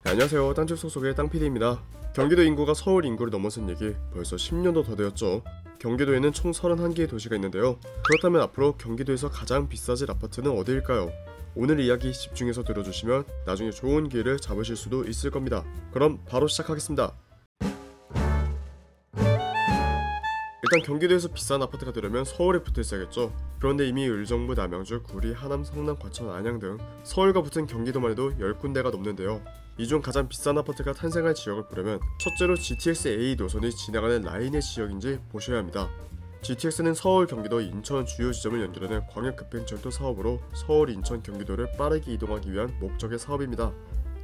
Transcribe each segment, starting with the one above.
네, 안녕하세요. 딴지 소속의 땅PD입니다. 경기도 인구가 서울 인구를 넘어선 얘기 벌써 10년도 더 되었죠. 경기도에는 총 31개의 도시가 있는데요. 그렇다면 앞으로 경기도에서 가장 비싸질 아파트는 어디일까요? 오늘 이야기 집중해서 들어주시면 나중에 좋은 기회를 잡으실 수도 있을 겁니다. 그럼 바로 시작하겠습니다. 일단 경기도에서 비싼 아파트가 되려면 서울에 붙어 있어야겠죠. 그런데 이미 의정부, 남양주, 구리, 하남, 성남, 과천, 안양 등 서울과 붙은 경기도만 해도 10군데가 넘는데요. 이 중 가장 비싼 아파트가 탄생할 지역을 보려면 첫째로 GTX-A 노선이 지나가는 라인의 지역인지 보셔야 합니다. GTX는 서울, 경기도, 인천 주요 지점을 연결하는 광역급행철도 사업으로 서울, 인천, 경기도를 빠르게 이동하기 위한 목적의 사업입니다.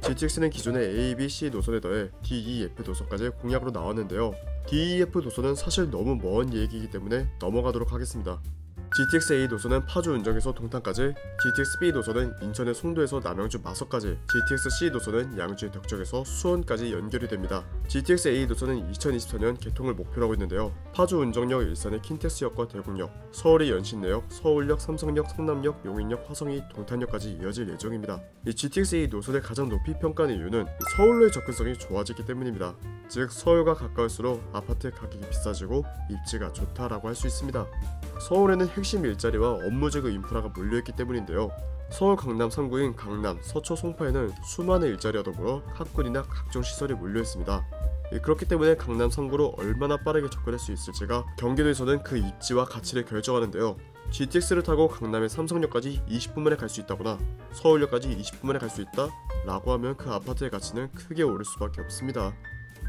GTX는 기존의 A, B, C 노선에 더해 D, E, F 노선까지 공약으로 나왔는데요. D, E, F 노선은 사실 너무 먼 얘기이기 때문에 넘어가도록 하겠습니다. GTX-A 노선은 파주 운정에서 동탄까지, GTX-B 노선은 인천의 송도에서 남양주 마석까지, GTX-C 노선은 양주의 덕적에서 수원까지 연결이 됩니다. GTX-A 노선은 2024년 개통을 목표로 하고 있는데요. 파주 운정역, 일산의 킨텍스역과 대곡역, 서울의 연신내역, 서울역, 삼성역, 성남역, 용인역, 화성이, 동탄역까지 이어질 예정입니다. 이 GTX-A 노선을 가장 높이 평가하는 이유는 서울로의 접근성이 좋아지기 때문입니다. 즉 서울과 가까울수록 아파트 가격이 비싸지고 입지가 좋다라고 할 수 있습니다. 서울에는 핵심 일자리와 업무지구 인프라가 몰려있기 때문인데요. 서울 강남 3구인 강남, 서초, 송파에는 수많은 일자리와 더불어 학군이나 각종 시설이 몰려있습니다. 그렇기 때문에 강남 3구로 얼마나 빠르게 접근할 수 있을지가 경기도에서는 그 입지와 가치를 결정하는데요. GTX를 타고 강남의 삼성역까지 20분 만에 갈 수 있다거나 서울역까지 20분 만에 갈 수 있다 라고 하면 그 아파트의 가치는 크게 오를 수밖에 없습니다.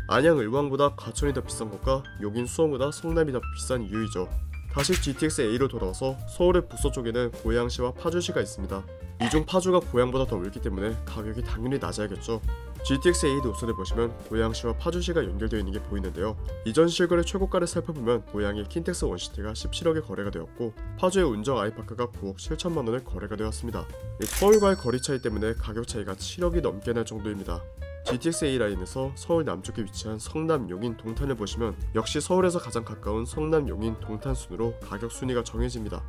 안양, 을왕보다 과천이 더 비싼 것과 여긴 수원보다 성남이 더 비싼 이유이죠. 다시 GTX-A로 돌아와서 서울의 북서쪽에는 고양시와 파주시가 있습니다. 이 중 파주가 고양보다 더 멀기 때문에 가격이 당연히 낮아야겠죠. GTX-A 노선을 보시면 고양시와 파주시가 연결되어 있는 게 보이는데요. 이전 실거래 최고가를 살펴보면 고양의 킨텍스 원시티가 17억에 거래가 되었고 파주의 운정 아이파크가 9억 7천만원에 거래가 되었습니다. 서울과의 거리 차이 때문에 가격 차이가 7억이 넘게 날 정도입니다. GTX-A 라인에서 서울 남쪽에 위치한 성남, 용인, 동탄을 보시면 역시 서울에서 가장 가까운 성남, 용인, 동탄 순으로 가격 순위가 정해집니다.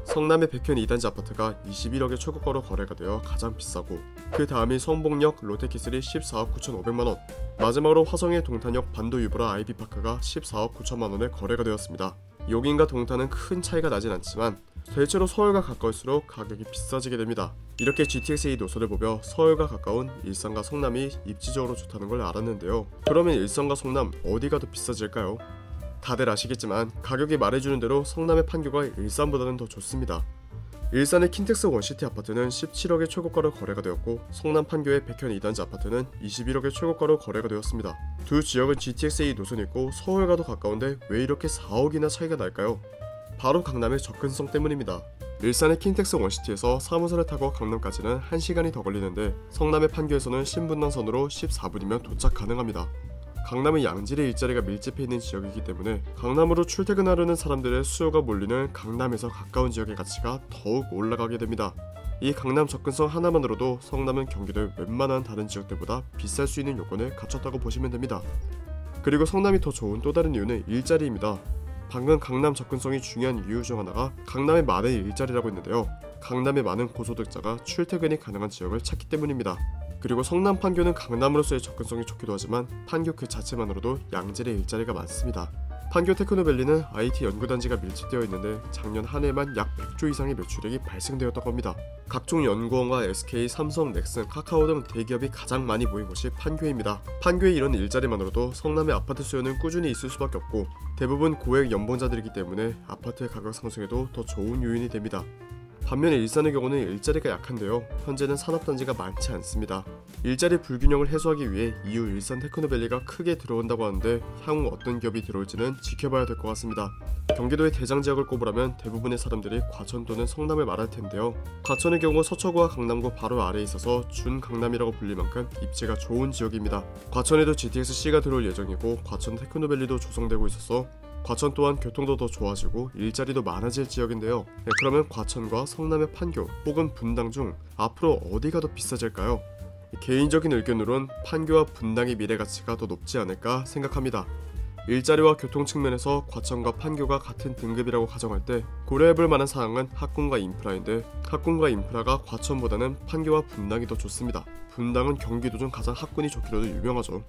성남의 백현 2단지 아파트가 21억의 최고가로 거래가 되어 가장 비싸고 그 다음이 성복역, 롯데캐슬이 14억 9,500만원, 마지막으로 화성의 동탄역 반도 유보라 아이비파크가 14억 9천만원에 거래가 되었습니다. 용인과 동탄은 큰 차이가 나진 않지만 대체로 서울과 가까울수록 가격이 비싸지게 됩니다. 이렇게 GTX-A 노선을 보며 서울과 가까운 일산과 성남이 입지적으로 좋다는 걸 알았는데요. 그러면 일산과 성남 어디가 더 비싸질까요? 다들 아시겠지만 가격이 말해주는 대로 성남의 판교가 일산보다는 더 좋습니다. 일산의 킨텍스 원시티 아파트는 17억의 최고가로 거래가 되었고 성남 판교의 백현 2단지 아파트는 21억의 최고가로 거래가 되었습니다. 두 지역은 GTX-A 노선이 있고 서울과도 가까운데 왜 이렇게 4억이나 차이가 날까요? 바로 강남의 접근성 때문입니다. 일산의 킨텍스 원시티에서 사무소를 타고 강남까지는 1시간이 더 걸리는데 성남의 판교에서는 신분당선으로 14분이면 도착 가능합니다. 강남은 양질의 일자리가 밀집해 있는 지역이기 때문에 강남으로 출퇴근하려는 사람들의 수요가 몰리는 강남에서 가까운 지역의 가치가 더욱 올라가게 됩니다. 이 강남 접근성 하나만으로도 성남은 경기도의 웬만한 다른 지역들보다 비쌀 수 있는 요건을 갖췄다고 보시면 됩니다. 그리고 성남이 더 좋은 또 다른 이유는 일자리입니다. 방금 강남 접근성이 중요한 이유 중 하나가 강남에 많은 일자리라고 했는데요. 강남에 많은 고소득자가 출퇴근이 가능한 지역을 찾기 때문입니다. 그리고 성남 판교는 강남으로서의 접근성이 좋기도 하지만 판교 그 자체만으로도 양질의 일자리가 많습니다. 판교 테크노밸리는 IT 연구단지가 밀집되어 있는데 작년 한 해만 약 100조 이상의 매출액이 발생되었다고 합니다. 각종 연구원과 SK, 삼성, 넥슨, 카카오 등 대기업이 가장 많이 모인 곳이 판교입니다. 판교의 이런 일자리만으로도 성남의 아파트 수요는 꾸준히 있을 수밖에 없고 대부분 고액 연봉자들이기 때문에 아파트의 가격 상승에도 더 좋은 요인이 됩니다. 반면에 일산의 경우는 일자리가 약한데요. 현재는 산업단지가 많지 않습니다. 일자리 불균형을 해소하기 위해 이후 일산 테크노밸리가 크게 들어온다고 하는데 향후 어떤 기업이 들어올지는 지켜봐야 될 것 같습니다. 경기도의 대장 지역을 꼽으라면 대부분의 사람들이 과천 또는 성남을 말할 텐데요. 과천의 경우 서초구와 강남구 바로 아래에 있어서 준강남이라고 불릴 만큼 입지가 좋은 지역입니다. 과천에도 GTX-C가 들어올 예정이고 과천 테크노밸리도 조성되고 있어서 과천 또한 교통도 더 좋아지고 일자리도 많아질 지역인데요. 그러면 과천과 성남의 판교 혹은 분당 중 앞으로 어디가 더 비싸질까요? 개인적인 의견으론 판교와 분당의 미래 가치가 더 높지 않을까 생각합니다. 일자리와 교통 측면에서 과천과 판교가 같은 등급이라고 가정할 때 고려해볼 만한 사항은 학군과 인프라인데, 학군과 인프라가 과천보다는 판교와 분당이 더 좋습니다. 분당은 경기도 중 가장 학군이 좋기로도 유명하죠.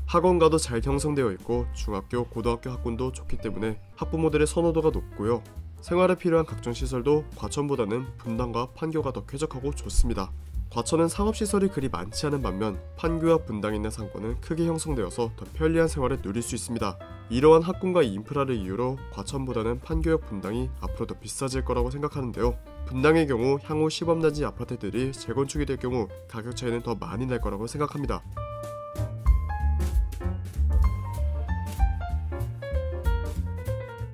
학원가도 잘 형성되어 있고 중학교, 고등학교 학군도 좋기 때문에 학부모들의 선호도가 높고요. 생활에 필요한 각종 시설도 과천보다는 분당과 판교가 더 쾌적하고 좋습니다. 과천은 상업시설이 그리 많지 않은 반면 판교와 분당에 있는 상권은 크게 형성되어서 더 편리한 생활을 누릴 수 있습니다. 이러한 학군과 인프라를 이유로 과천보다는 판교역 분당이 앞으로 더 비싸질 거라고 생각하는데요. 분당의 경우 향후 시범단지 아파트들이 재건축이 될 경우 가격 차이는 더 많이 날 거라고 생각합니다.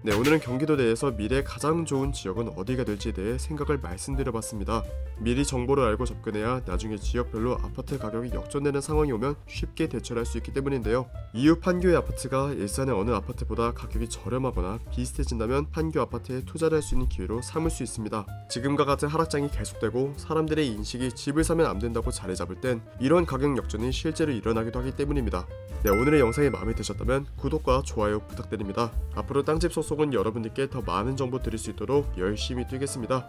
네, 오늘은 경기도 내에서 미래 가장 좋은 지역은 어디가 될지에 대해 생각을 말씀드려봤습니다. 미리 정보를 알고 접근해야 나중에 지역별로 아파트 가격이 역전되는 상황이 오면 쉽게 대처를 할 수 있기 때문인데요. 이후 판교의 아파트가 일산의 어느 아파트보다 가격이 저렴하거나 비슷해진다면 판교 아파트에 투자를 할 수 있는 기회로 삼을 수 있습니다. 지금과 같은 하락장이 계속되고 사람들의 인식이 집을 사면 안 된다고 자리 잡을 땐 이런 가격 역전이 실제로 일어나기도 하기 때문입니다. 네, 오늘의 영상이 마음에 드셨다면 구독과 좋아요 부탁드립니다. 앞으로 땅집 소속은 여러분들께 더 많은 정보 드릴 수 있도록 열심히 뛰겠습니다.